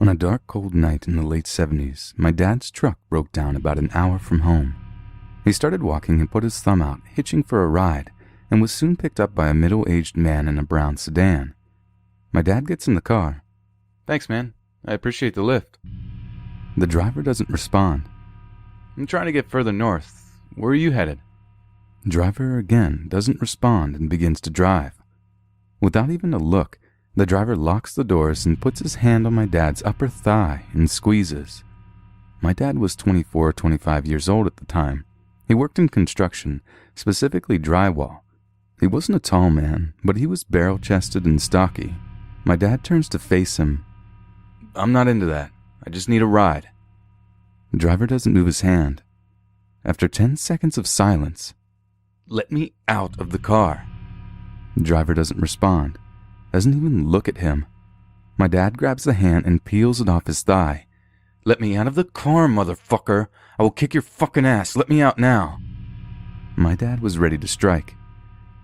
On a dark, cold night in the late 70s, my dad's truck broke down about an hour from home. He started walking and put his thumb out, hitching for a ride, and was soon picked up by a middle-aged man in a brown sedan. My dad gets in the car. "Thanks, man. I appreciate the lift." The driver doesn't respond. "I'm trying to get further north. Where are you headed?" Driver again doesn't respond and begins to drive. Without even a look, the driver locks the doors and puts his hand on my dad's upper thigh and squeezes. My dad was 24 or 25 years old at the time. He worked in construction, specifically drywall. He wasn't a tall man, but he was barrel-chested and stocky. My dad turns to face him. "I'm not into that. I just need a ride." The driver doesn't move his hand. After 10 seconds of silence, "Let me out of the car." The driver doesn't respond, doesn't even look at him. My dad grabs the hand and peels it off his thigh. "Let me out of the car, motherfucker. I will kick your fucking ass. Let me out now." My dad was ready to strike.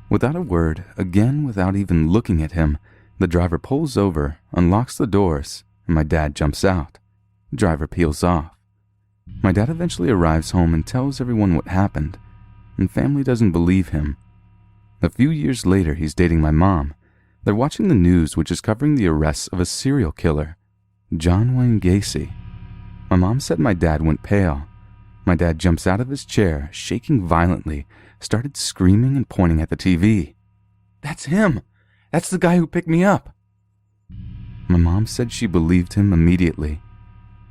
Without a word, again without even looking at him, the driver pulls over, unlocks the doors, and my dad jumps out. The driver peels off. My dad eventually arrives home and tells everyone what happened, and family doesn't believe him. A few years later, he's dating my mom. They're watching the news, which is covering the arrests of a serial killer, John Wayne Gacy. My mom said my dad went pale. My dad jumps out of his chair, shaking violently, started screaming and pointing at the TV. "That's him! That's the guy who picked me up!" My mom said she believed him immediately.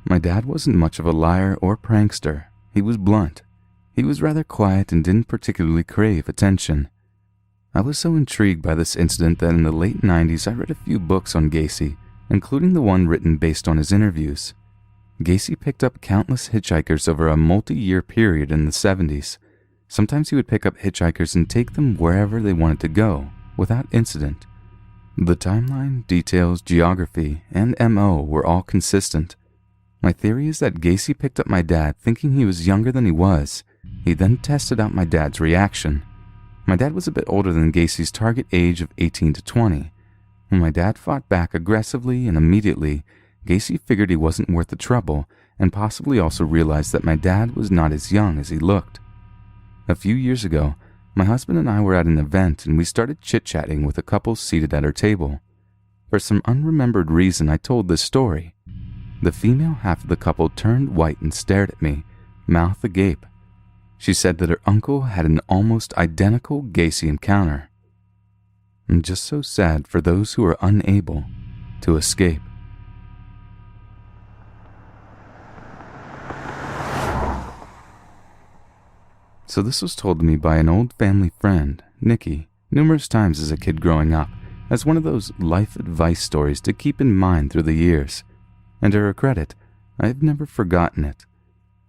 My dad wasn't much of a liar or prankster. He was blunt. He was rather quiet and didn't particularly crave attention. I was so intrigued by this incident that in the late 90s I read a few books on Gacy, including the one written based on his interviews. Gacy picked up countless hitchhikers over a multi-year period in the 70s. Sometimes he would pick up hitchhikers and take them wherever they wanted to go, without incident. The timeline, details, geography, and MO were all consistent. My theory is that Gacy picked up my dad thinking he was younger than he was. He then tested out my dad's reaction. My dad was a bit older than Gacy's target age of 18 to 20. When my dad fought back aggressively and immediately, Gacy figured he wasn't worth the trouble and possibly also realized that my dad was not as young as he looked. A few years ago, my husband and I were at an event and we started chit-chatting with a couple seated at our table. For some unremembered reason, I told this story. The female half of the couple turned white and stared at me, mouth agape. She said that her uncle had an almost identical Gacy encounter. And just so sad for those who are unable to escape. So this was told to me by an old family friend, Nikki, numerous times as a kid growing up, as one of those life advice stories to keep in mind through the years. And to her credit, I've never forgotten it.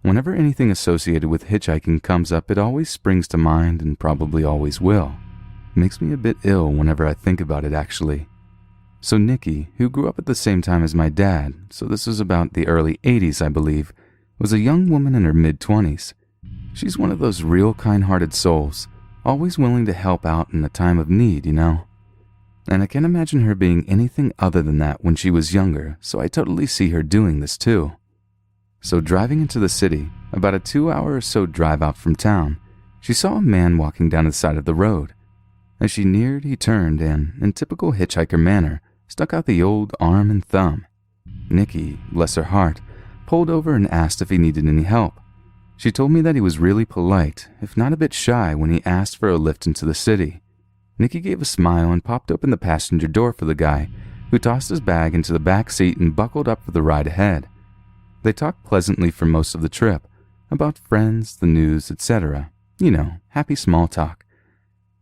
Whenever anything associated with hitchhiking comes up, it always springs to mind and probably always will. It makes me a bit ill whenever I think about it, actually. So Nikki, who grew up at the same time as my dad, so this was about the early 80s, I believe, was a young woman in her mid-20s. She's one of those real kind-hearted souls, always willing to help out in a time of need, you know? And I can't imagine her being anything other than that when she was younger, so I totally see her doing this too. So driving into the city, about a 2-hour or so drive out from town, she saw a man walking down the side of the road. As she neared, he turned and, in typical hitchhiker manner, stuck out the old arm and thumb. Nikki, bless her heart, pulled over and asked if he needed any help. She told me that he was really polite, if not a bit shy, when he asked for a lift into the city. Nikki gave a smile and popped open the passenger door for the guy, who tossed his bag into the back seat and buckled up for the ride ahead. They talked pleasantly for most of the trip, about friends, the news, etc. You know, happy small talk.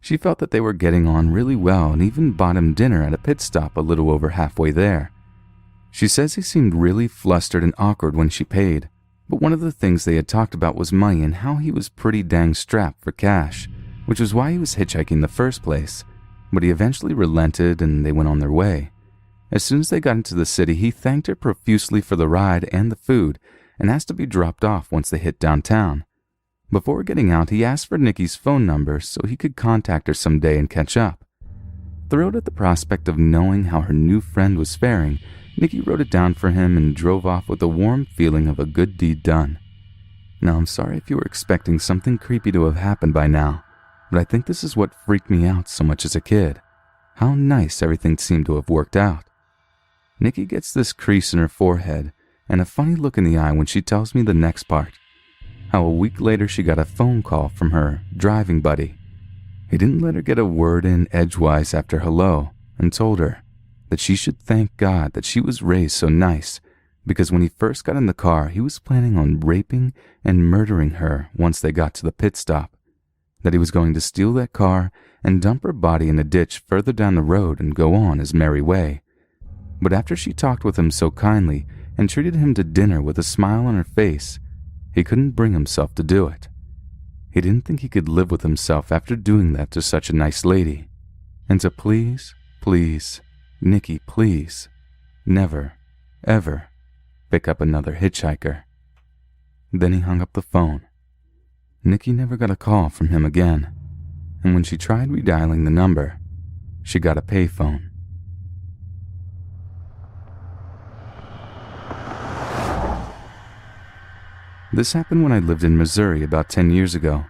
She felt that they were getting on really well and even bought him dinner at a pit stop a little over halfway there. She says he seemed really flustered and awkward when she paid. But one of the things they had talked about was money and how he was pretty dang strapped for cash, which was why he was hitchhiking in the first place. But he eventually relented and they went on their way. As soon as they got into the city, he thanked her profusely for the ride and the food and asked to be dropped off once they hit downtown. Before getting out, he asked for Nikki's phone number so he could contact her someday and catch up. Thrilled at the prospect of knowing how her new friend was faring, Nikki wrote it down for him and drove off with a warm feeling of a good deed done. Now, I'm sorry if you were expecting something creepy to have happened by now, but I think this is what freaked me out so much as a kid. How nice everything seemed to have worked out. Nikki gets this crease in her forehead and a funny look in the eye when she tells me the next part. How a week later she got a phone call from her driving buddy. He didn't let her get a word in edgewise after hello and told her that she should thank God that she was raised so nice, because when he first got in the car, he was planning on raping and murdering her once they got to the pit stop. That he was going to steal that car and dump her body in a ditch further down the road and go on his merry way. But after she talked with him so kindly and treated him to dinner with a smile on her face, he couldn't bring himself to do it. He didn't think he could live with himself after doing that to such a nice lady. And to please, Nikki, please, never, ever pick up another hitchhiker. Then he hung up the phone. Nikki never got a call from him again, and when she tried redialing the number, she got a payphone. This happened when I lived in Missouri about 10 years ago.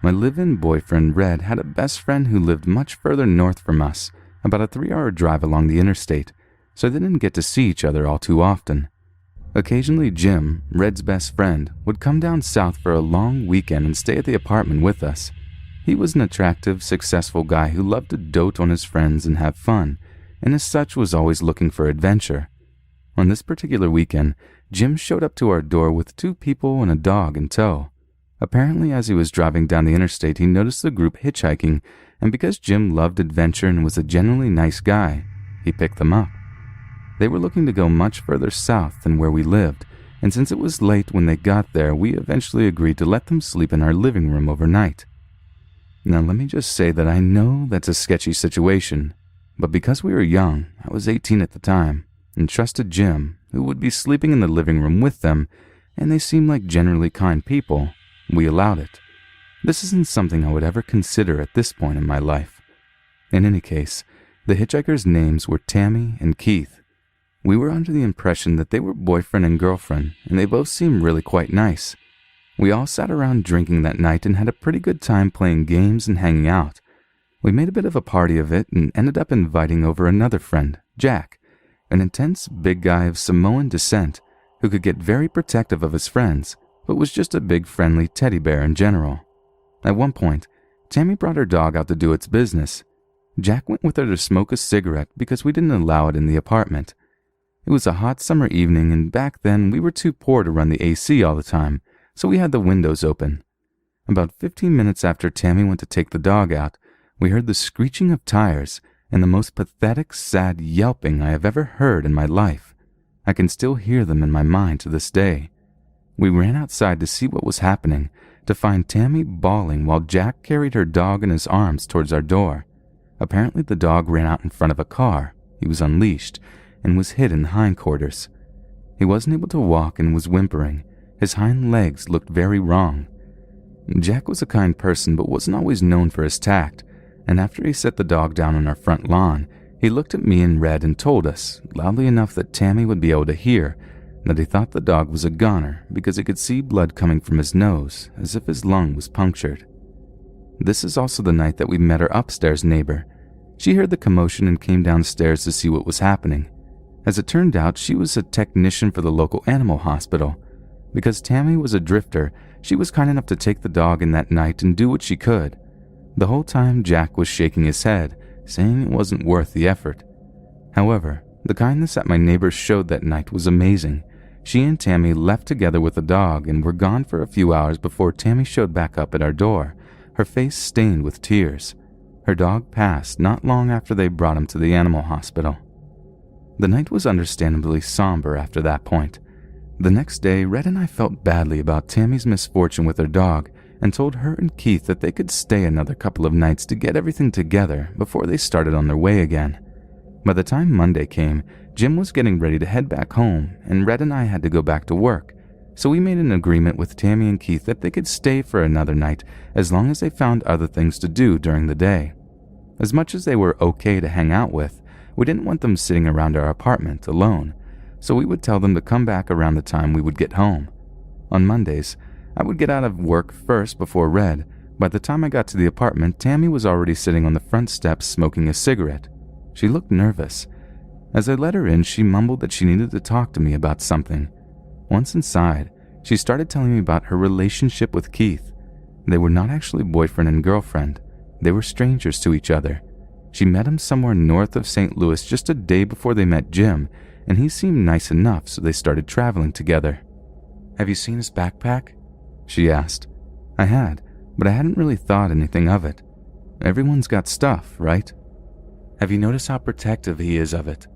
My live-in boyfriend, Red, had a best friend who lived much further north from us, about a 3-hour drive along the interstate, so they didn't get to see each other all too often. Occasionally, Jim, Red's best friend, would come down south for a long weekend and stay at the apartment with us. He was an attractive, successful guy who loved to dote on his friends and have fun, and as such was always looking for adventure. On this particular weekend, Jim showed up to our door with 2 people and a dog in tow. Apparently, as he was driving down the interstate, he noticed the group hitchhiking, and because Jim loved adventure and was a generally nice guy, he picked them up. They were looking to go much further south than where we lived, and since it was late when they got there, we eventually agreed to let them sleep in our living room overnight. Now, let me just say that I know that's a sketchy situation, but because we were young, I was 18 at the time, and trusted Jim, who would be sleeping in the living room with them, and they seemed like generally kind people, we allowed it. This isn't something I would ever consider at this point in my life. In any case, the hitchhikers' names were Tammy and Keith. We were under the impression that they were boyfriend and girlfriend, and they both seemed really quite nice. We all sat around drinking that night and had a pretty good time playing games and hanging out. We made a bit of a party of it and ended up inviting over another friend, Jack, an intense big guy of Samoan descent who could get very protective of his friends, but was just a big friendly teddy bear in general. At one point, Tammy brought her dog out to do its business. Jack went with her to smoke a cigarette because we didn't allow it in the apartment. It was a hot summer evening, and back then we were too poor to run the AC all the time, so we had the windows open. About 15 minutes after Tammy went to take the dog out, we heard the screeching of tires and the most pathetic, sad yelping I have ever heard in my life. I can still hear them in my mind to this day. We ran outside to see what was happening, to find Tammy bawling while Jack carried her dog in his arms towards our door. Apparently the dog ran out in front of a car. He was unleashed and was hit in the hindquarters. He wasn't able to walk and was whimpering. His hind legs looked very wrong. Jack was a kind person but wasn't always known for his tact, and after he set the dog down on our front lawn, he looked at me and Red and told us, loudly enough that Tammy would be able to hear, that he thought the dog was a goner because he could see blood coming from his nose as if his lung was punctured. This is also the night that we met our upstairs neighbor. She heard the commotion and came downstairs to see what was happening. As it turned out, she was a technician for the local animal hospital. Because Tammy was a drifter, she was kind enough to take the dog in that night and do what she could. The whole time Jack was shaking his head, saying it wasn't worth the effort. However, the kindness that my neighbors showed that night was amazing. She and Tammy left together with the dog and were gone for a few hours before Tammy showed back up at our door, her face stained with tears. Her dog passed not long after they brought him to the animal hospital. The night was understandably somber after that point. The next day, Red and I felt badly about Tammy's misfortune with her dog and told her and Keith that they could stay another couple of nights to get everything together before they started on their way again. By the time Monday came, Jim was getting ready to head back home, and Red and I had to go back to work, so we made an agreement with Tammy and Keith that they could stay for another night as long as they found other things to do during the day. As much as they were okay to hang out with, We didn't want them sitting around our apartment alone, so we would tell them to come back around the time we would get home. On Mondays, I would get out of work first before Red. By the time I got to the apartment, Tammy was already sitting on the front steps smoking a cigarette. She looked nervous. As I let her in, she mumbled that she needed to talk to me about something. Once inside, she started telling me about her relationship with Keith. They were not actually boyfriend and girlfriend. They were strangers to each other. She met him somewhere north of St. Louis just a day before they met Jim, and he seemed nice enough, so they started traveling together. "Have you seen his backpack?" she asked. I had, but I hadn't really thought anything of it. Everyone's got stuff, right? "Have you noticed how protective he is of it?"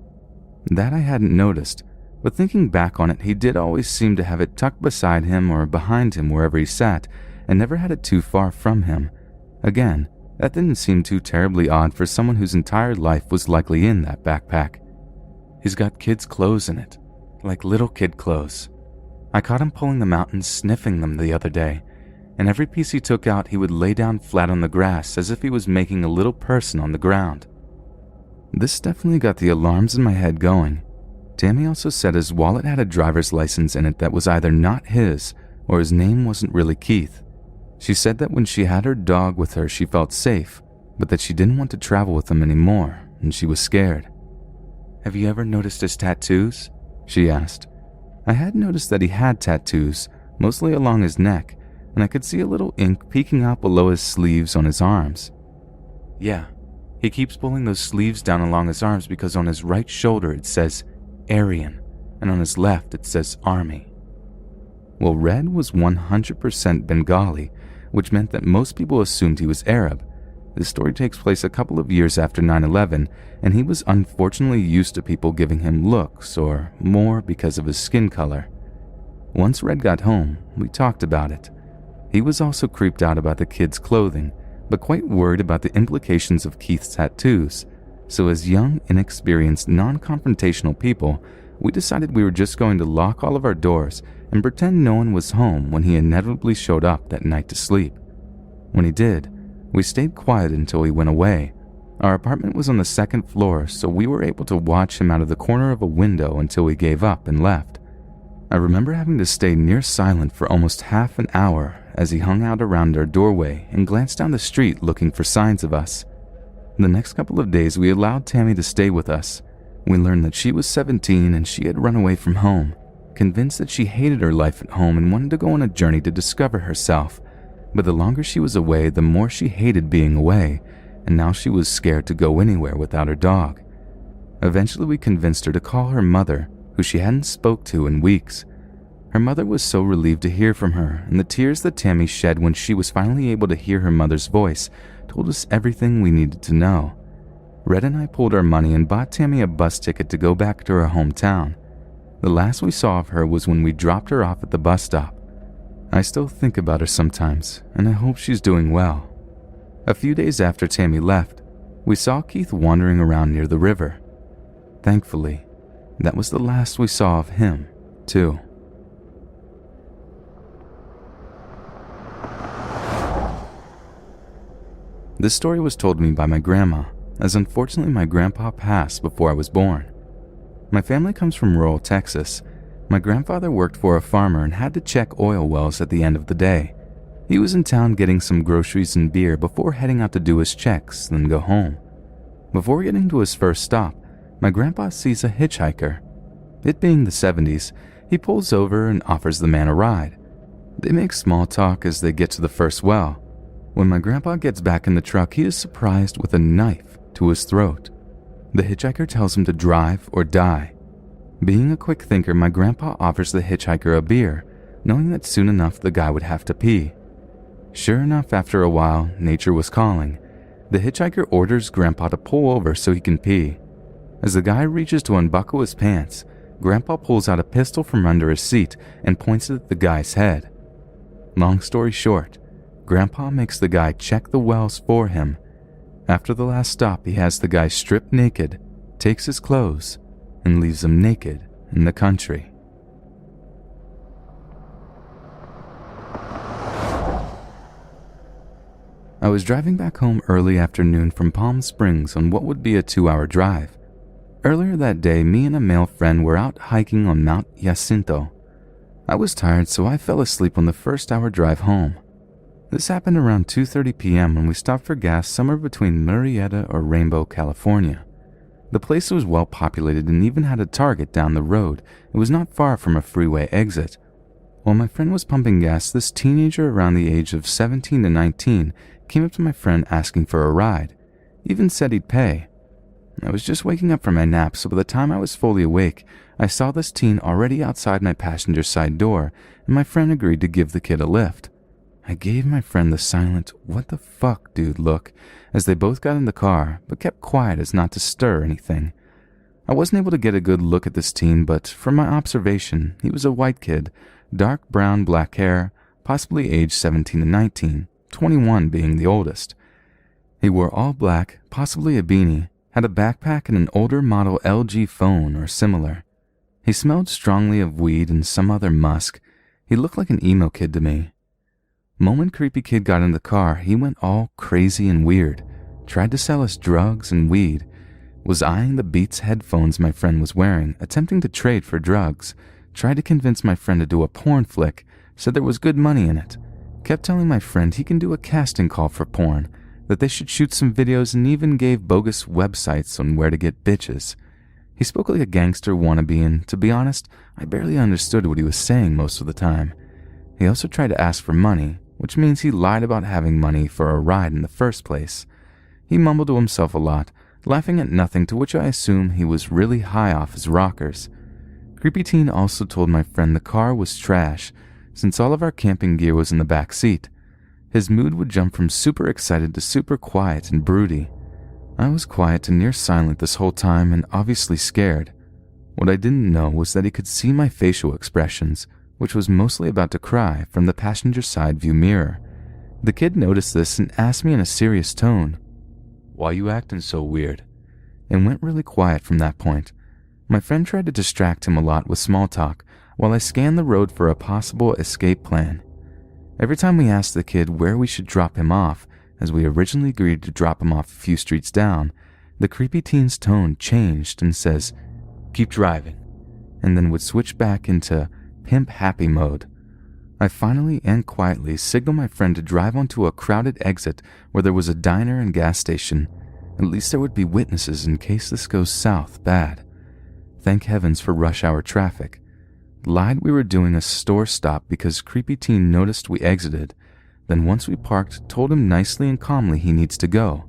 That I hadn't noticed, but thinking back on it, he did always seem to have it tucked beside him or behind him wherever he sat, and never had it too far from him. Again, that didn't seem too terribly odd for someone whose entire life was likely in that backpack. "He's got kids' clothes in it, like little kid clothes. I caught him pulling them out and sniffing them the other day, and every piece he took out he would lay down flat on the grass as if he was making a little person on the ground." This definitely got the alarms in my head going. Tammy also said his wallet had a driver's license in it that was either not his or his name wasn't really Keith. She said that when she had her dog with her she felt safe, but that she didn't want to travel with him anymore and she was scared. "Have you ever noticed his tattoos?" she asked. I had noticed that he had tattoos, mostly along his neck, and I could see a little ink peeking out below his sleeves on his arms. "Yeah, he keeps pulling those sleeves down along his arms because on his right shoulder it says Aryan, and on his left it says Army." Well, Red was 100% Bengali, which meant that most people assumed he was Arab. This story takes place a couple of years after 9/11, and he was unfortunately used to people giving him looks or more because of his skin color. Once Red got home, we talked about it. He was also creeped out about the kids' clothing, but quite worried about the implications of Keith's tattoos. So as young, inexperienced, non-confrontational people, we decided we were just going to lock all of our doors and pretend no one was home when he inevitably showed up that night to sleep. When he did, we stayed quiet until he went away. Our apartment was on the second floor, so we were able to watch him out of the corner of a window until he gave up and left. I remember having to stay near silent for almost half an hour as he hung out around our doorway and glanced down the street looking for signs of us. The next couple of days, we allowed Tammy to stay with us. We learned that she was 17 and she had run away from home, convinced that she hated her life at home and wanted to go on a journey to discover herself. But the longer she was away, the more she hated being away, and now she was scared to go anywhere without her dog. Eventually, we convinced her to call her mother, who she hadn't spoke to in weeks. Her mother was so relieved to hear from her, and the tears that Tammy shed when she was finally able to hear her mother's voice told us everything we needed to know. Red and I pulled our money and bought Tammy a bus ticket to go back to her hometown. The last we saw of her was when we dropped her off at the bus stop. I still think about her sometimes, and I hope she's doing well. A few days after Tammy left, we saw Keith wandering around near the river. Thankfully, that was the last we saw of him, too. This story was told to me by my grandma, as unfortunately my grandpa passed before I was born. My family comes from rural Texas. My grandfather worked for a farmer and had to check oil wells at the end of the day. He was in town getting some groceries and beer before heading out to do his checks, then go home. Before getting to his first stop, my grandpa sees a hitchhiker. It being the 70s, he pulls over and offers the man a ride. They make small talk as they get to the first well. When my grandpa gets back in the truck, he is surprised with a knife to his throat. The hitchhiker tells him to drive or die. Being a quick thinker, my grandpa offers the hitchhiker a beer, knowing that soon enough the guy would have to pee. Sure enough, after a while, nature was calling. The hitchhiker orders grandpa to pull over so he can pee. As the guy reaches to unbuckle his pants, grandpa pulls out a pistol from under his seat and points it at the guy's head. Long story short, grandpa makes the guy check the wells for him. After the last stop, he has the guy stripped naked, takes his clothes, and leaves him naked in the country. I was driving back home early afternoon from Palm Springs on what would be a 2-hour drive. Earlier that day, me and a male friend were out hiking on Mount Jacinto. I was tired, so I fell asleep on the first hour drive home. This happened around 2:30 p.m. when we stopped for gas somewhere between Murrieta or Rainbow, California. The place was well populated and even had a Target down the road. It was not far from a freeway exit. While my friend was pumping gas, this teenager around the age of 17 to 19 came up to my friend asking for a ride. He even said he'd pay. I was just waking up from my nap, so by the time I was fully awake, I saw this teen already outside my passenger side door, and my friend agreed to give the kid a lift. I gave my friend the silent, "What the fuck, dude" look as they both got in the car, but kept quiet as not to stir anything. I wasn't able to get a good look at this teen, but from my observation, he was a white kid, dark brown black hair, possibly aged 17 to 19, 21 being the oldest. He wore all black, possibly a beanie, had a backpack and an older model LG phone or similar. He smelled strongly of weed and some other musk. He looked like an emo kid to me. Moment creepy kid got in the car, he went all crazy and weird, tried to sell us drugs and weed, was eyeing the Beats headphones my friend was wearing, attempting to trade for drugs, tried to convince my friend to do a porn flick, said there was good money in it, kept telling my friend he can do a casting call for porn, that they should shoot some videos, and even gave bogus websites on where to get bitches. He spoke like a gangster wannabe, and to be honest, I barely understood what he was saying most of the time. He also tried to ask for money, which means he lied about having money for a ride in the first place. He mumbled to himself a lot, laughing at nothing, to which I assume he was really high off his rockers. Creepy teen also told my friend the car was trash, since all of our camping gear was in the back seat. His mood would jump from super excited to super quiet and broody. I was quiet to near silent this whole time and obviously scared. What I didn't know was that he could see my facial expressions, which was mostly about to cry, from the passenger side view mirror. The kid noticed this and asked me in a serious tone, "Why you acting so weird?" and went really quiet from that point. My friend tried to distract him a lot with small talk, while I scanned the road for a possible escape plan. Every time we asked the kid where we should drop him off, as we originally agreed to drop him off a few streets down, the creepy teen's tone changed and says, "Keep driving," and then would switch back into pimp happy mode. I finally and quietly signaled my friend to drive onto a crowded exit where there was a diner and gas station. At least there would be witnesses in case this goes south bad. Thank heavens for rush hour traffic. Lied we were doing a store stop because creepy teen noticed we exited. Then once we parked, told him nicely and calmly he needs to go.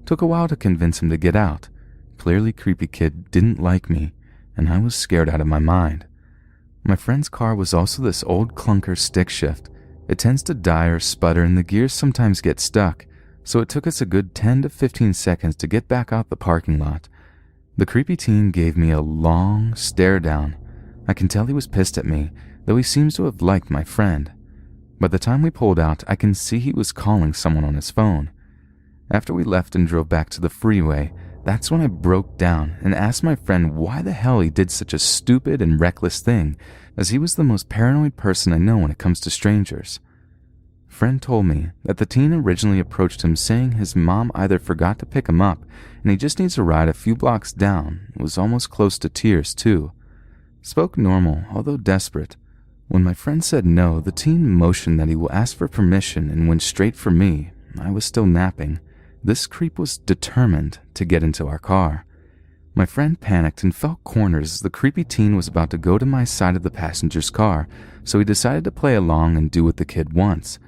Took a while to convince him to get out. Clearly creepy kid didn't like me, and I was scared out of my mind. My friend's car was also this old clunker stick shift. It tends to die or sputter and the gears sometimes get stuck, so it took us a good 10 to 15 seconds to get back out the parking lot. The creepy teen gave me a long stare down. I can tell he was pissed at me, though he seems to have liked my friend. By the time we pulled out, I can see he was calling someone on his phone. After we left and drove back to the freeway, that's when I broke down and asked my friend why the hell he did such a stupid and reckless thing, as he was the most paranoid person I know when it comes to strangers. Friend told me that the teen originally approached him saying his mom either forgot to pick him up and he just needs to ride a few blocks down, was almost close to tears too. Spoke normal, although desperate. When my friend said no, the teen motioned that he will ask for permission and went straight for me. I was still napping. This creep was determined to get into our car. My friend panicked and felt cornered as the creepy teen was about to go to my side of the passenger's car, so he decided to play along and do what the kid wants.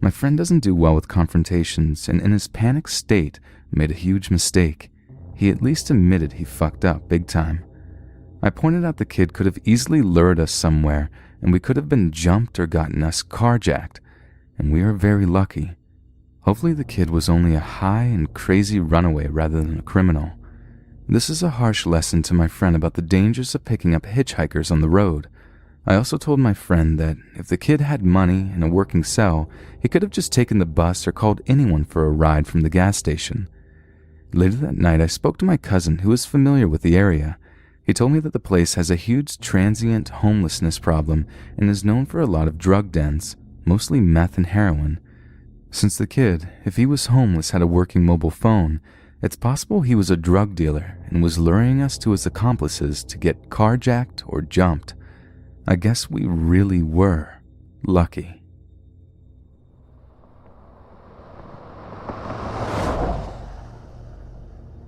My friend doesn't do well with confrontations, and in his panicked state, made a huge mistake. He at least admitted he fucked up big time. I pointed out the kid could have easily lured us somewhere, and we could have been jumped or gotten us carjacked, and we are very lucky. Hopefully the kid was only a high and crazy runaway rather than a criminal. This is a harsh lesson to my friend about the dangers of picking up hitchhikers on the road. I also told my friend that if the kid had money and a working cell, he could have just taken the bus or called anyone for a ride from the gas station. Later that night, I spoke to my cousin who is familiar with the area. He told me that the place has a huge transient homelessness problem and is known for a lot of drug dens, mostly meth and heroin. Since the kid, if he was homeless, had a working mobile phone, It's possible he was a drug dealer and was luring us to his accomplices to get carjacked or jumped. I guess we really were lucky.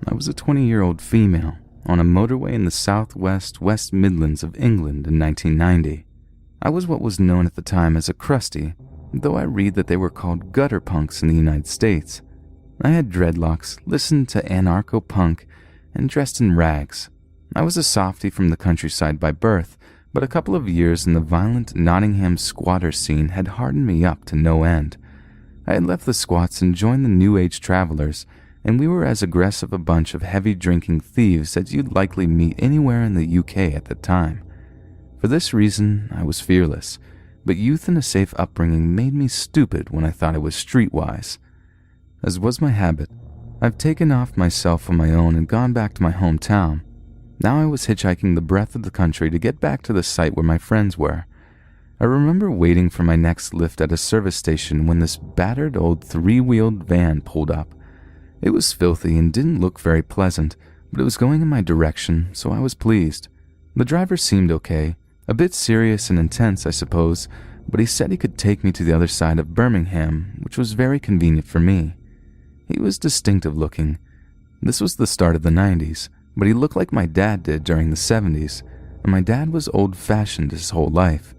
I was a 20-year-old female on a motorway in the southwest West Midlands of England in 1990. I was what was known at the time as a crusty, though I read that they were called gutter punks in the United States. I had dreadlocks, listened to anarcho-punk, and dressed in rags. I was a softie from the countryside by birth, but a couple of years in the violent Nottingham squatter scene had hardened me up to no end. I had left the squats and joined the New Age travelers, and we were as aggressive a bunch of heavy-drinking thieves as you'd likely meet anywhere in the UK at the time. For this reason, I was fearless, but youth and a safe upbringing made me stupid when I thought I was streetwise. As was my habit, I've taken off myself on my own and gone back to my hometown. Now I was hitchhiking the breadth of the country to get back to the site where my friends were. I remember waiting for my next lift at a service station when this battered old three-wheeled van pulled up. It was filthy and didn't look very pleasant, but it was going in my direction, so I was pleased. The driver seemed okay, a bit serious and intense, I suppose, but he said he could take me to the other side of Birmingham, which was very convenient for me. He was distinctive looking. This was the start of the 90s, but he looked like my dad did during the 70s, and my dad was old-fashioned his whole life.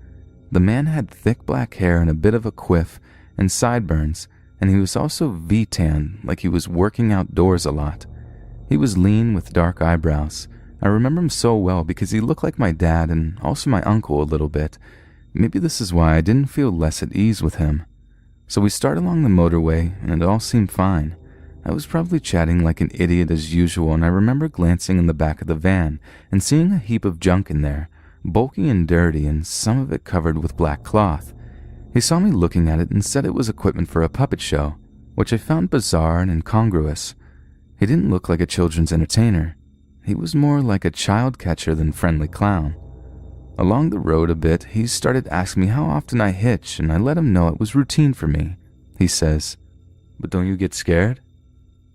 The man had thick black hair and a bit of a quiff and sideburns, and he was also V-tan, like he was working outdoors a lot. He was lean with dark eyebrows. I remember him so well because he looked like my dad and also my uncle a little bit. Maybe this is why I didn't feel less at ease with him. So we started along the motorway, and it all seemed fine. I was probably chatting like an idiot as usual, and I remember glancing in the back of the van and seeing a heap of junk in there, bulky and dirty, and some of it covered with black cloth. He saw me looking at it and said it was equipment for a puppet show, which I found bizarre and incongruous. He didn't look like a children's entertainer. He was more like a child catcher than friendly clown. Along the road a bit, he started asking me how often I hitch, and I let him know it was routine for me. He says, "But don't you get scared?"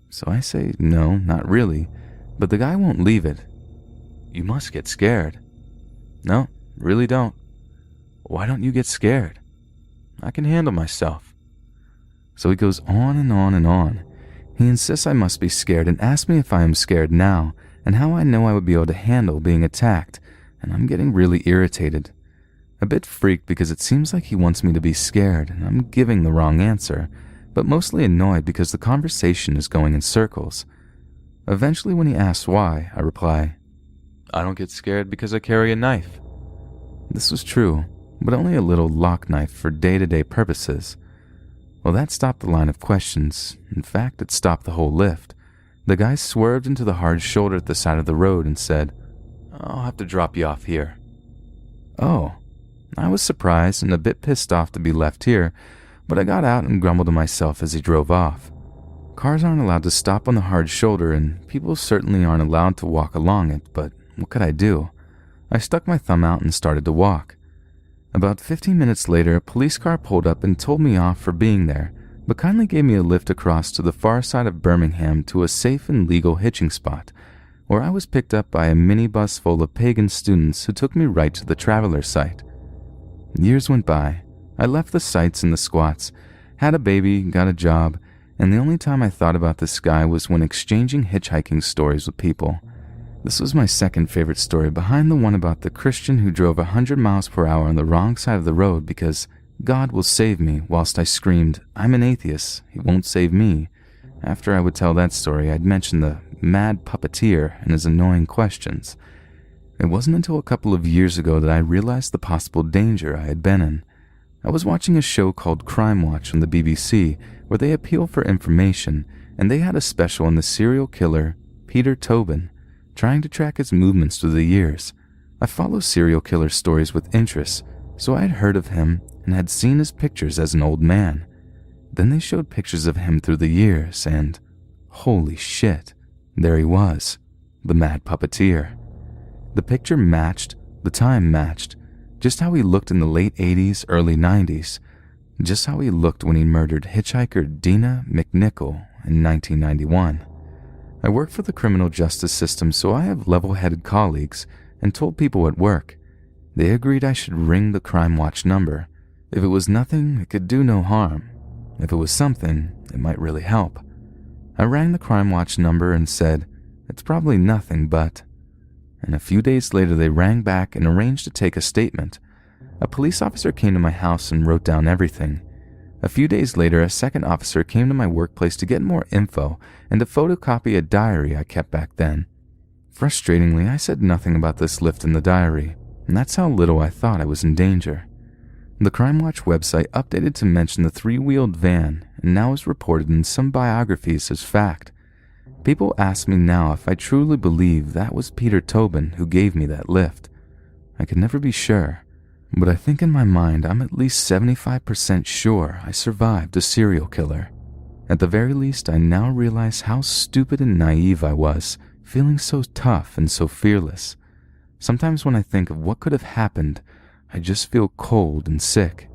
So I say, "No, not really," but the guy won't leave it. "You must get scared." "No, really don't." "Why don't you get scared?" "I can handle myself." So he goes on and on and on. He insists I must be scared and asks me if I am scared now and how I know I would be able to handle being attacked, and I'm getting really irritated. A bit freaked because it seems like he wants me to be scared and I'm giving the wrong answer, but mostly annoyed because the conversation is going in circles. Eventually when he asks why, I reply, "I don't get scared because I carry a knife." This was true, but only a little lock knife for day-to-day purposes. Well, that stopped the line of questions. In fact, it stopped the whole lift. The guy swerved into the hard shoulder at the side of the road and said, "I'll have to drop you off here." Oh, I was surprised and a bit pissed off to be left here, but I got out and grumbled to myself as he drove off. Cars aren't allowed to stop on the hard shoulder, and people certainly aren't allowed to walk along it, but what could I do? I stuck my thumb out and started to walk. About 15 minutes later, a police car pulled up and told me off for being there, but kindly gave me a lift across to the far side of Birmingham to a safe and legal hitching spot, where I was picked up by a minibus full of pagan students who took me right to the traveler site. Years went by. I left the sites and the squats, had a baby, got a job, and the only time I thought about this guy was when exchanging hitchhiking stories with people. This was my second favorite story behind the one about the Christian who drove 100 miles per hour on the wrong side of the road because God will save me, whilst I screamed, "I'm an atheist, he won't save me." After I would tell that story, I'd mention the mad puppeteer and his annoying questions. It wasn't until a couple of years ago that I realized the possible danger I had been in. I was watching a show called Crime Watch on the BBC where they appeal for information, and they had a special on the serial killer, Peter Tobin, trying to track his movements through the years. I follow serial killer stories with interest, so I had heard of him and had seen his pictures as an old man. Then they showed pictures of him through the years, and holy shit, there he was, the mad puppeteer. The picture matched, the time matched, just how he looked in the late 80s, early 90s, just how he looked when he murdered hitchhiker Dina McNichol in 1991. I work for the criminal justice system, so I have level-headed colleagues and told people at work. They agreed I should ring the Crime Watch number. If it was nothing, it could do no harm. If it was something, it might really help. I rang the Crime Watch number and said, "It's probably nothing, but..." And a few days later they rang back and arranged to take a statement. A police officer came to my house and wrote down everything. A few days later, a second officer came to my workplace to get more info and to photocopy a diary I kept back then. Frustratingly, I said nothing about this lift in the diary, and that's how little I thought I was in danger. The Crime Watch website updated to mention the three-wheeled van, and now is reported in some biographies as fact. People ask me now if I truly believe that was Peter Tobin who gave me that lift. I could never be sure, but I think in my mind I'm at least 75% sure I survived a serial killer. At the very least, I now realize how stupid and naive I was, feeling so tough and so fearless. Sometimes when I think of what could have happened, I just feel cold and sick.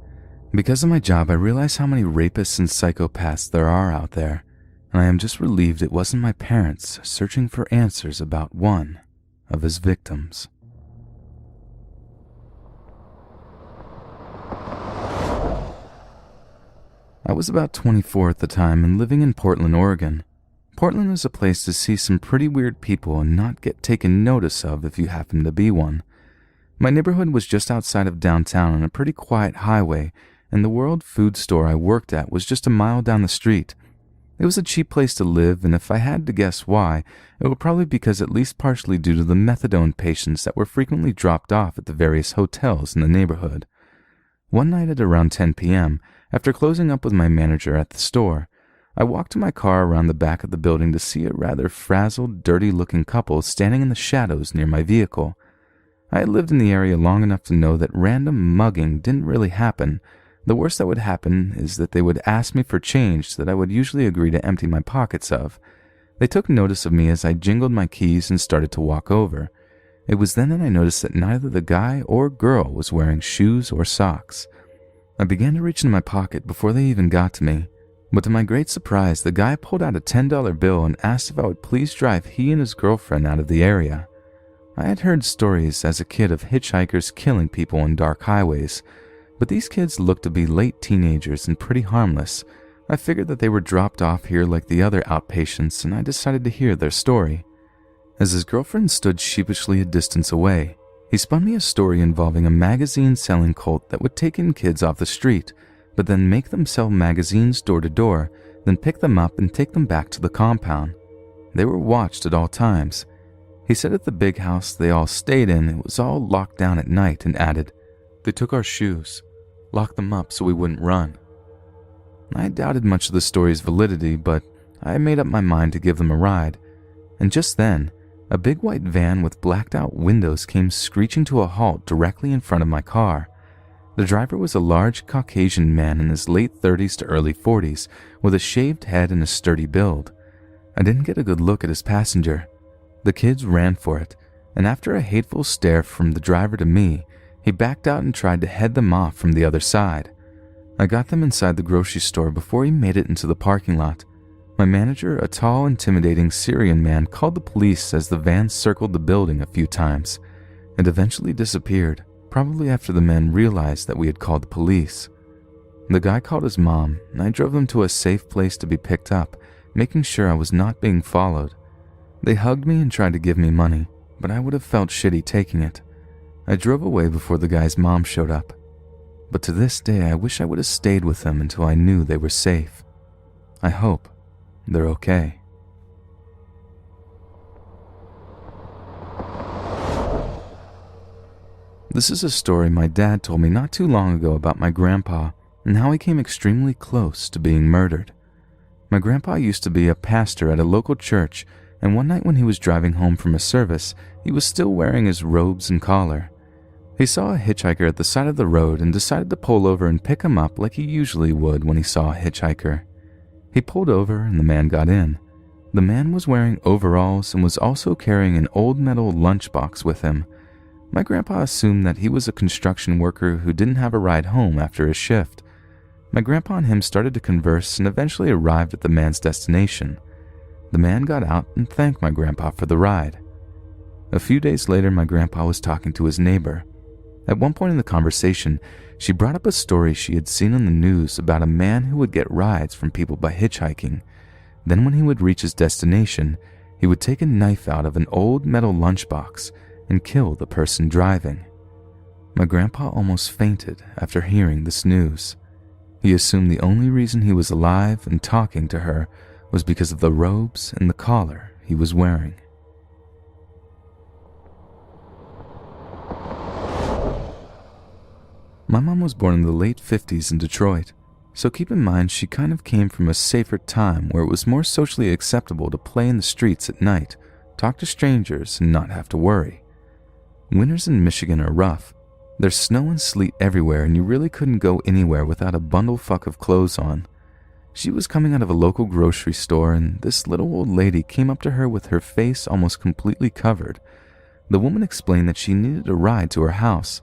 Because of my job, I realize how many rapists and psychopaths there are out there, and I am just relieved it wasn't my parents searching for answers about one of his victims. I was about 24 at the time and living in Portland, Oregon. Portland is a place to see some pretty weird people and not get taken notice of if you happen to be one. My neighborhood was just outside of downtown on a pretty quiet highway, and the World Food store I worked at was just a mile down the street. It was a cheap place to live, and if I had to guess why, it would probably be because at least partially due to the methadone patients that were frequently dropped off at the various hotels in the neighborhood. One night at around 10 p.m., after closing up with my manager at the store, I walked to my car around the back of the building to see a rather frazzled, dirty-looking couple standing in the shadows near my vehicle. I had lived in the area long enough to know that random mugging didn't really happen. The worst that would happen is that they would ask me for change that I would usually agree to empty my pockets of. They took notice of me as I jingled my keys and started to walk over. It was then that I noticed that neither the guy or girl was wearing shoes or socks. I began to reach into my pocket before they even got to me, but to my great surprise, the guy pulled out a $10 bill and asked if I would please drive he and his girlfriend out of the area. I had heard stories as a kid of hitchhikers killing people on dark highways, but these kids looked to be late teenagers and pretty harmless. I figured that they were dropped off here like the other outpatients, and I decided to hear their story. As his girlfriend stood sheepishly a distance away, he spun me a story involving a magazine-selling cult that would take in kids off the street, but then make them sell magazines door to door, then pick them up and take them back to the compound. They were watched at all times. He said at the big house they all stayed in, it was all locked down at night, and added, "They took our shoes, locked them up so we wouldn't run." I doubted much of the story's validity, but I made up my mind to give them a ride. And just then, a big white van with blacked-out windows came screeching to a halt directly in front of my car. The driver was a large Caucasian man in his late 30s to early 40s, with a shaved head and a sturdy build. I didn't get a good look at his passenger. The kids ran for it, and after a hateful stare from the driver to me, he backed out and tried to head them off from the other side. I got them inside the grocery store before he made it into the parking lot. My manager, a tall, intimidating Syrian man, called the police as the van circled the building a few times. It eventually disappeared, probably after the men realized that we had called the police. The guy called his mom, and I drove them to a safe place to be picked up, making sure I was not being followed. They hugged me and tried to give me money, but I would have felt shitty taking it. I drove away before the guy's mom showed up. But to this day, I wish I would have stayed with them until I knew they were safe. I hope they're okay. This is a story my dad told me not too long ago about my grandpa and how he came extremely close to being murdered. My grandpa used to be a pastor at a local church, and one night when he was driving home from a service, he was still wearing his robes and collar. He saw a hitchhiker at the side of the road and decided to pull over and pick him up like he usually would when he saw a hitchhiker. He pulled over and the man got in. The man was wearing overalls and was also carrying an old metal lunchbox with him. My grandpa assumed that he was a construction worker who didn't have a ride home after his shift. My grandpa and him started to converse and eventually arrived at the man's destination. The man got out and thanked my grandpa for the ride. A few days later, my grandpa was talking to his neighbor. At one point in the conversation, she brought up a story she had seen on the news about a man who would get rides from people by hitchhiking. Then when he would reach his destination, he would take a knife out of an old metal lunchbox and kill the person driving. My grandpa almost fainted after hearing this news. He assumed the only reason he was alive and talking to her was because of the robes and the collar he was wearing. My mom was born in the late 50s in Detroit, so keep in mind she kind of came from a safer time where it was more socially acceptable to play in the streets at night, talk to strangers, and not have to worry. Winters in Michigan are rough. There's snow and sleet everywhere, and you really couldn't go anywhere without a bundle-fuck of clothes on. She was coming out of a local grocery store, and this little old lady came up to her with her face almost completely covered. The woman explained that she needed a ride to her house.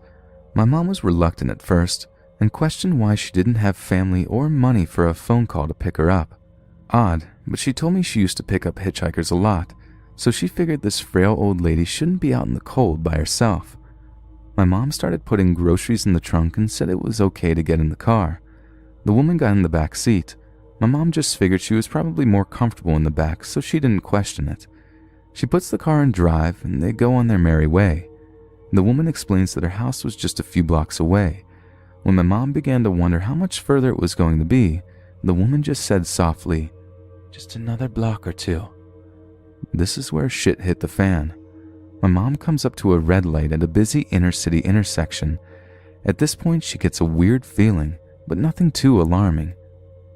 My mom was reluctant at first and questioned why she didn't have family or money for a phone call to pick her up. Odd, but she told me she used to pick up hitchhikers a lot, so she figured this frail old lady shouldn't be out in the cold by herself. My mom started putting groceries in the trunk and said it was okay to get in the car. The woman got in the back seat. My mom just figured she was probably more comfortable in the back, so she didn't question it. She puts the car in drive and they go on their merry way. The woman explains that her house was just a few blocks away. When my mom began to wonder how much further it was going to be, the woman just said softly, "Just another block or two." This is where shit hit the fan. My mom comes up to a red light at a busy inner city intersection. At this point, she gets a weird feeling, but nothing too alarming.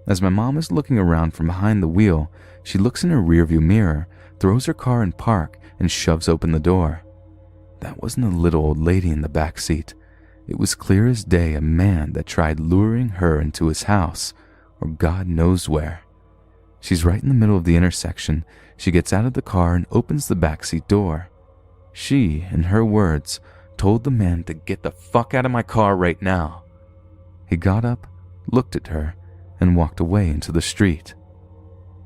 As my mom is looking around from behind the wheel, she looks in her rearview mirror, throws her car in park, and shoves open the door. That wasn't a little old lady in the back seat. It was clear as day a man that tried luring her into his house, or God knows where. She's right in the middle of the intersection. She gets out of the car and opens the backseat door. She, in her words, told the man to get the fuck out of my car right now. He got up, looked at her, and walked away into the street.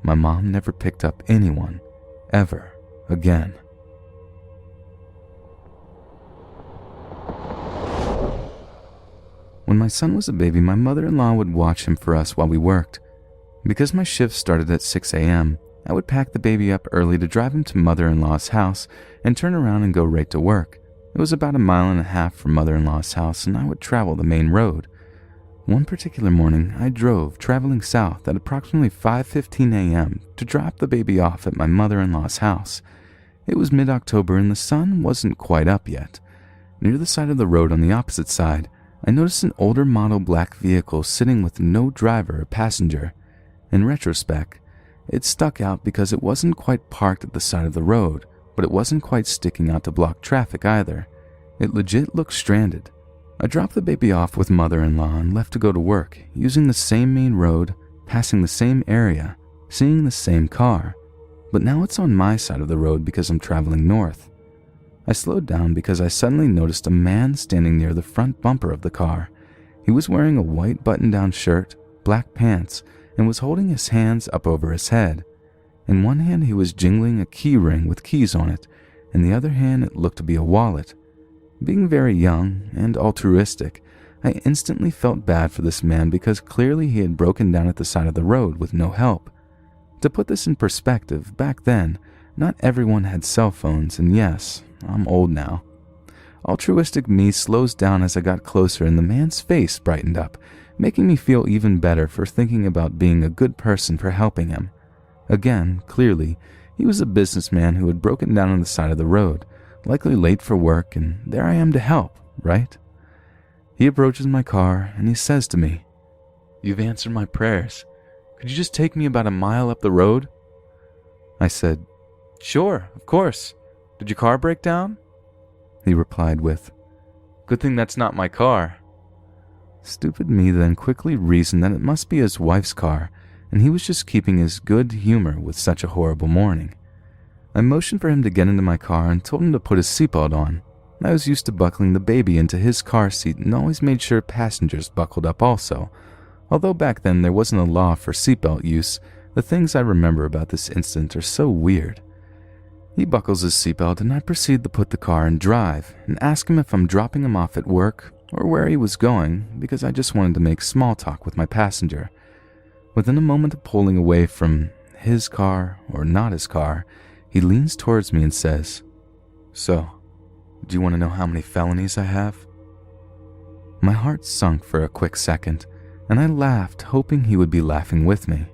My mom never picked up anyone, ever again. When my son was a baby, my mother-in-law would watch him for us while we worked. Because my shift started at 6 a.m., I would pack the baby up early to drive him to mother-in-law's house and turn around and go right to work. It was about 1.5 miles from mother-in-law's house, and I would travel the main road. One particular morning, I drove, traveling south at approximately 5:15 a.m. to drop the baby off at my mother-in-law's house. It was mid-October and the sun wasn't quite up yet. Near the side of the road on the opposite side, I noticed an older model black vehicle sitting with no driver or passenger. In retrospect, it stuck out because it wasn't quite parked at the side of the road, but it wasn't quite sticking out to block traffic either. It legit looked stranded. I dropped the baby off with mother-in-law and left to go to work, using the same main road, passing the same area, seeing the same car. But now it's on my side of the road because I'm traveling north. I slowed down because I suddenly noticed a man standing near the front bumper of the car. He was wearing a white button-down shirt, black pants, and was holding his hands up over his head. In one hand he was jingling a key ring with keys on it, in the other hand it looked to be a wallet. Being very young and altruistic, I instantly felt bad for this man because clearly he had broken down at the side of the road with no help. To put this in perspective, back then, not everyone had cell phones, and yes, I'm old now. Altruistic me slows down as I got closer and the man's face brightened up, making me feel even better for thinking about being a good person for helping him. Again, clearly, he was a businessman who had broken down on the side of the road, likely late for work, and there I am to help, right? He approaches my car and he says to me, "You've answered my prayers. Could you just take me about 1 mile up the road?" I said, "Sure, of course. Did your car break down?" He replied with, "Good thing that's not my car." Stupid me then quickly reasoned that it must be his wife's car, and he was just keeping his good humor with such a horrible morning. I motioned for him to get into my car and told him to put his seatbelt on. I was used to buckling the baby into his car seat and always made sure passengers buckled up also. Although back then there wasn't a law for seatbelt use, The things I remember about this incident are so weird. He buckles his seatbelt and I proceed to put the car in drive and ask him if I'm dropping him off at work or where he was going because I just wanted to make small talk with my passenger. Within a moment of pulling away from his car or not his car, he leans towards me and says, "So, do you want to know how many felonies I have?" My heart sunk for a quick second, and I laughed, hoping he would be laughing with me.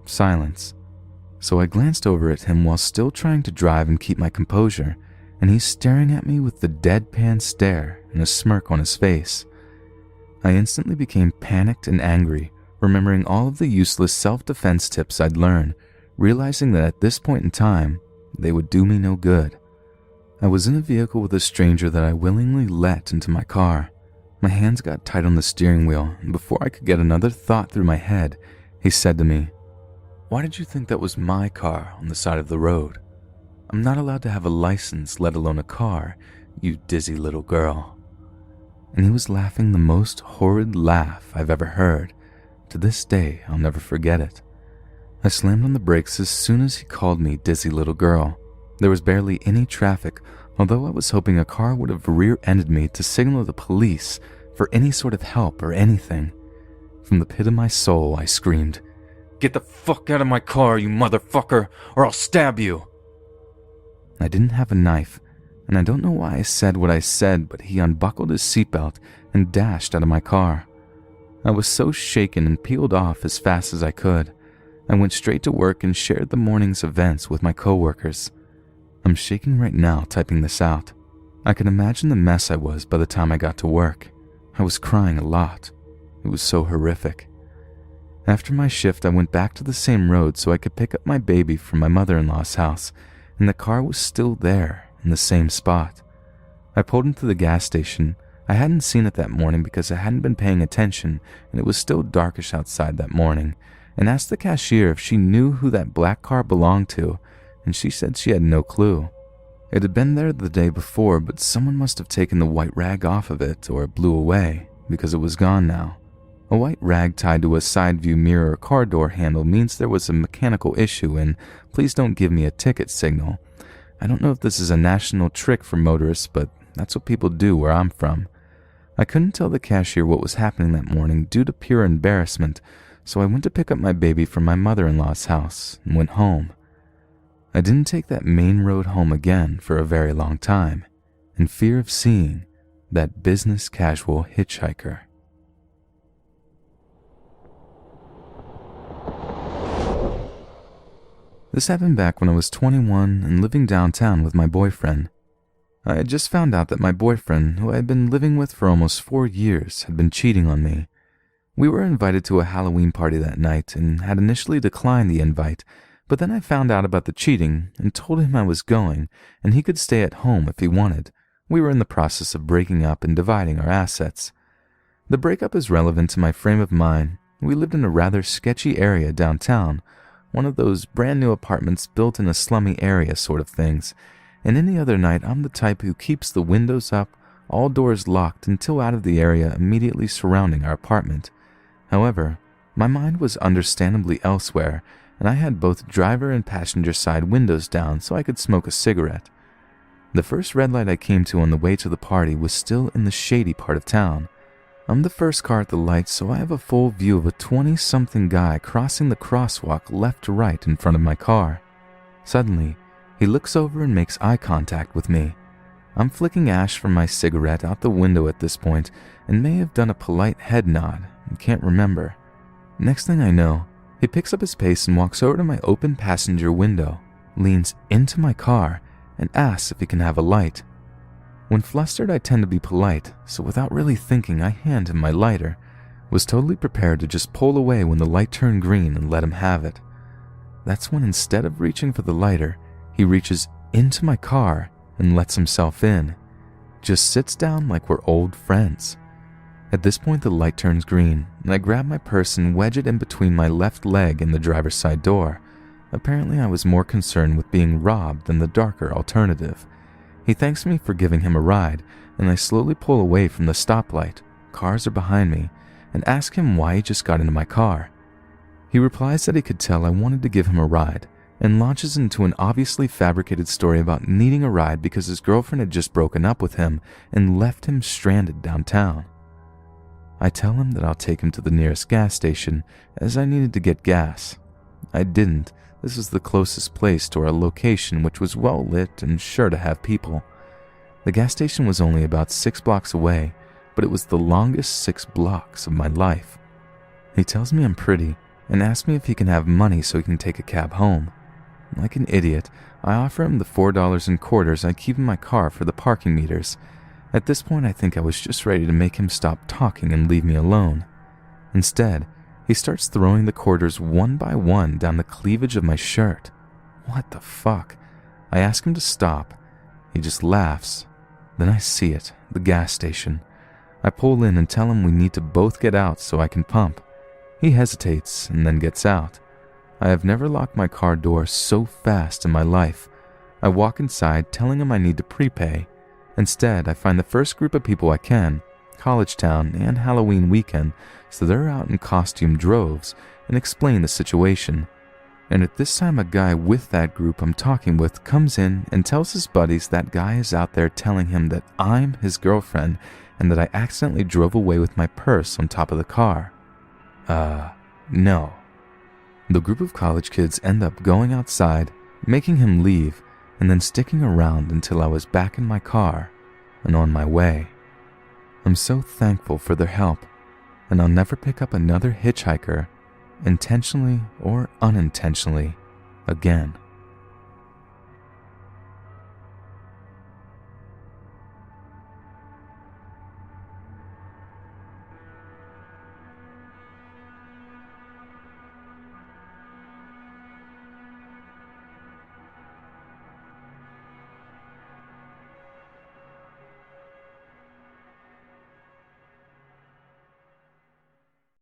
Silence. So I glanced over at him while still trying to drive and keep my composure, and he's staring at me with the deadpan stare and a smirk on his face. I instantly became panicked and angry, remembering all of the useless self-defense tips I'd learned, realizing that at this point in time, they would do me no good. I was in a vehicle with a stranger that I willingly let into my car. My hands got tight on the steering wheel, and before I could get another thought through my head, he said to me, "Why did you think that was my car on the side of the road? I'm not allowed to have a license, let alone a car, you dizzy little girl." And he was laughing the most horrid laugh I've ever heard. To this day, I'll never forget it. I slammed on the brakes as soon as he called me dizzy little girl. There was barely any traffic, although I was hoping a car would have rear-ended me to signal the police for any sort of help or anything. From the pit of my soul, I screamed, "Get the fuck out of my car, you motherfucker, or I'll stab you!" I didn't have a knife, and I don't know why I said what I said, but he unbuckled his seatbelt and dashed out of my car. I was so shaken and peeled off as fast as I could. I went straight to work and shared the morning's events with my coworkers. I'm shaking right now typing this out. I can imagine the mess I was by the time I got to work. I was crying a lot. It was so horrific. After my shift, I went back to the same road so I could pick up my baby from my mother-in-law's house, and the car was still there in the same spot. I pulled into the gas station. I hadn't seen it that morning because I hadn't been paying attention, and it was still darkish outside that morning, and asked the cashier if she knew who that black car belonged to, and she said she had no clue. It had been there the day before, but someone must have taken the white rag off of it or it blew away because it was gone now. A white rag tied to a side view mirror or car door handle means there was a mechanical issue and please don't give me a ticket signal. I don't know if this is a national trick for motorists, but that's what people do where I'm from. I couldn't tell the cashier what was happening that morning due to pure embarrassment, so I went to pick up my baby from my mother-in-law's house and went home. I didn't take that main road home again for a very long time, in fear of seeing that business casual hitchhiker. This happened back when I was 21 and living downtown with my boyfriend. I had just found out that my boyfriend, who I had been living with for almost 4 years, had been cheating on me. We were invited to a Halloween party that night and had initially declined the invite, but then I found out about the cheating and told him I was going and he could stay at home if he wanted. We were in the process of breaking up and dividing our assets. The breakup is relevant to my frame of mind. We lived in a rather sketchy area downtown, one of those brand new apartments built in a slummy area sort of things, and any other night I'm the type who keeps the windows up, all doors locked until out of the area immediately surrounding our apartment. However, my mind was understandably elsewhere, and I had both driver and passenger side windows down so I could smoke a cigarette. The first red light I came to on the way to the party was still in the shady part of town. I'm the first car at the light, so I have a full view of a 20-something guy crossing the crosswalk left to right in front of my car. Suddenly, he looks over and makes eye contact with me. I'm flicking ash from my cigarette out the window at this point and may have done a polite head nod and can't remember. Next thing I know, he picks up his pace and walks over to my open passenger window, leans into my car, and asks if he can have a light. When flustered, I tend to be polite, so without really thinking, I hand him my lighter. Was totally prepared to just pull away when the light turned green and let him have it. That's when, instead of reaching for the lighter, he reaches into my car and lets himself in. Just sits down like we're old friends. At this point, the light turns green, and I grab my purse and wedge it in between my left leg and the driver's side door. Apparently, I was more concerned with being robbed than the darker alternative. He thanks me for giving him a ride, and I slowly pull away from the stoplight, cars are behind me, and ask him why he just got into my car. He replies that he could tell I wanted to give him a ride and launches into an obviously fabricated story about needing a ride because his girlfriend had just broken up with him and left him stranded downtown. I tell him that I'll take him to the nearest gas station as I needed to get gas. I didn't. This was the closest place to our location, which was well lit and sure to have people. The gas station was only about 6 blocks away, but it was the longest 6 blocks of my life. He tells me I'm pretty and asks me if he can have money so he can take a cab home. Like an idiot, I offer him the $4 in quarters I keep in my car for the parking meters. At this point, I think I was just ready to make him stop talking and leave me alone. Instead, he starts throwing the quarters one by one down the cleavage of my shirt. What the fuck? I ask him to stop. He just laughs. Then I see it, the gas station. I pull in and tell him we need to both get out so I can pump. He hesitates and then gets out. I have never locked my car door so fast in my life. I walk inside telling him I need to prepay. Instead, I find the first group of people I can, college town and Halloween weekend, so they're out in costume droves, and explain the situation. And at this time, a guy with that group I'm talking with comes in and tells his buddies that guy is out there telling him that I'm his girlfriend and that I accidentally drove away with my purse on top of the car. No. The group of college kids end up going outside, making him leave, and then sticking around until I was back in my car and on my way. I'm so thankful for their help, and I'll never pick up another hitchhiker, intentionally or unintentionally, again.